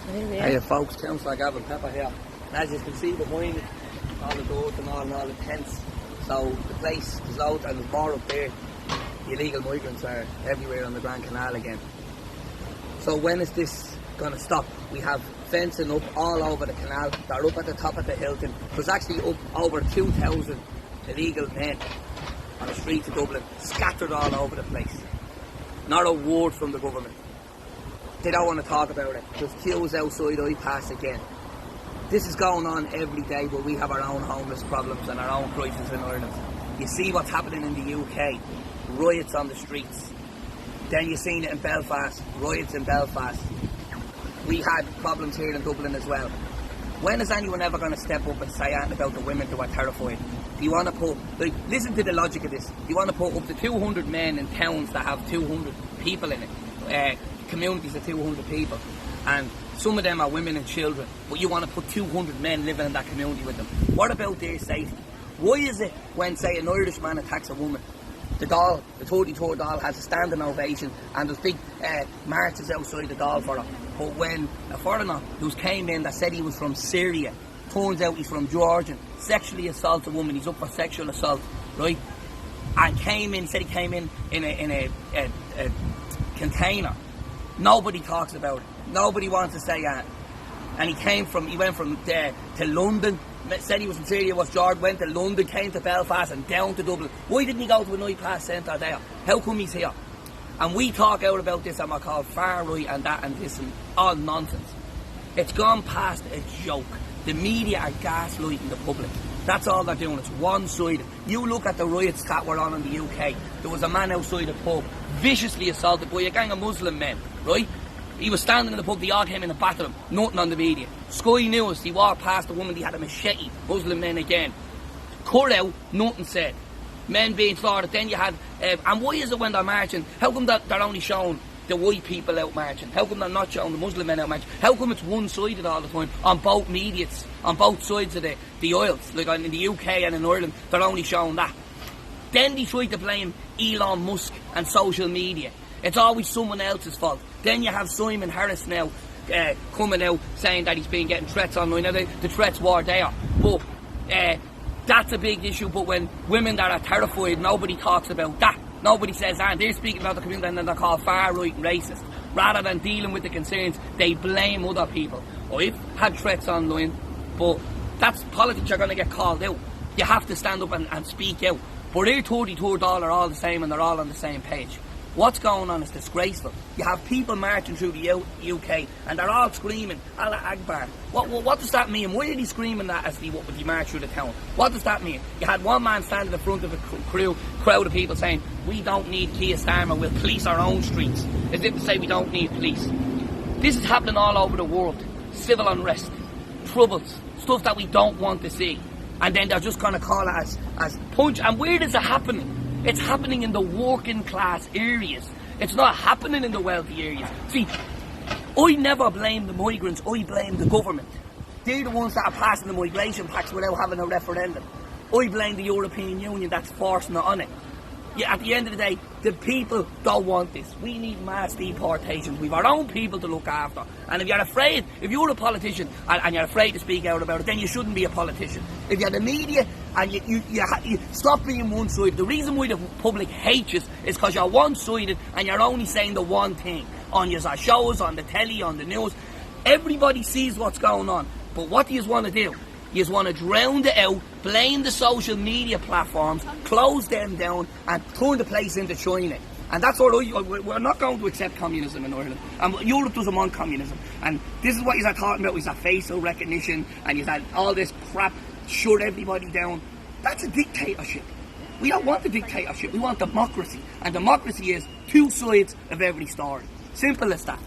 Hey folks, Councilor Gavin here. As you can see behind me, all the doors and all the tents. So the place is loud and there's more up there. The illegal migrants are everywhere on the Grand Canal again. So when is this going to stop? We have fencing up all over the canal. They're up at the top of the Hilton. There's actually up over 2,000 illegal men on the streets of Dublin, scattered all over the place. Not a word from the government. They don't want to talk about it. There's queues outside I-Pass again. This is going on every day, but we have our own homeless problems and our own crisis in Ireland. You see what's happening in the UK, riots on the streets. Then you've seen it in Belfast, riots in Belfast. We had problems here in Dublin as well. When is anyone ever going to step up and say anything about the women who are terrified? Do you want to put, listen to the logic of this. Do you want to put up to 200 men in towns that have 200 people in it? Communities of 200 people, and some of them are women and children, but you want to put 200 men living in that community with them. What about their safety? Why is it when, say, an Irish man attacks a woman, the 33rd Dáil has a standing ovation and there's big marches outside the Dáil for her, but when a foreigner who came in that said he was from Syria, turns out he's from Georgia, sexually assaults a woman, he's up for sexual assault, right? And said he came in a container. Nobody talks about it. Nobody wants to say that. And he went from there to London, said he was from Syria, was George, went to London, came to Belfast and down to Dublin. Why didn't he go to an I-Pass centre there? How come he's here? And we talk out about this and we're called far right and that and this and all nonsense. It's gone past a joke. The media are gaslighting the public. That's all they're doing. It's one-sided. You look at the riots that were on in the UK. There was a man outside a pub, viciously assaulted by a gang of Muslim men, right? He was standing in the pub, they all came in and battered him. Nothing on the media. Sky News, he walked past a woman, he had a machete. Muslim men again. Cut out, nothing said. Men being slaughtered. Then you had... and why is it when they're marching, how come that they're only showing the white people out marching? How come they're not showing the Muslim men out marching? How come it's one-sided all the time on both medias, on both sides of the aisles? Like in the UK and in Ireland, they're only showing that. Then they try to blame Elon Musk and social media. It's always someone else's fault. Then you have Simon Harris now coming out saying that he's been getting threats online. Now the threats were there, but that's a big issue. But when women that are terrified, nobody talks about that. Nobody says that. They're speaking about the community and then they're called far right and racist. Rather than dealing with the concerns, they blame other people. I've had threats online, but that's politics. You're going to get called out. You have to stand up and speak out. But their 33rd Dáil are all the same and they're all on the same page. What's going on is disgraceful. You have people marching through the UK and they're all screaming, Allah Akbar. What does that mean? Why are they screaming that as they march through the town? What does that mean? You had one man standing in front of a crowd of people saying, we don't need Keir Starmer, we'll police our own streets. As if to say we don't need police. This is happening all over the world. Civil unrest, troubles, stuff that we don't want to see. And then they're just going to call it as punch. And where is it happening? It's happening in the working class areas. It's not happening in the wealthy areas. See, I never blame the migrants, I blame the government. They're the ones that are passing the migration pacts without having a referendum. I blame the European Union that's forcing it on it. Yeah, at the end of the day, the people don't want this. We need mass deportations. We've our own people to look after. And if you're afraid, if you're a politician and you're afraid to speak out about it, then you shouldn't be a politician. If you're the media and you stop being one-sided. The reason why the public hates you is because you're one-sided and you're only saying the one thing. On your shows, on the telly, on the news. Everybody sees what's going on. But what do you want to do? You just want to drown it out, blame the social media platforms, close them down and turn the place into China. And that's all. We're not going to accept communism in Ireland. And Europe doesn't want communism. And this is what you're talking about, is that facial recognition and you've had all this crap, shut everybody down. That's a dictatorship. We don't want the dictatorship, we want democracy. And democracy is two sides of every story. Simple as that.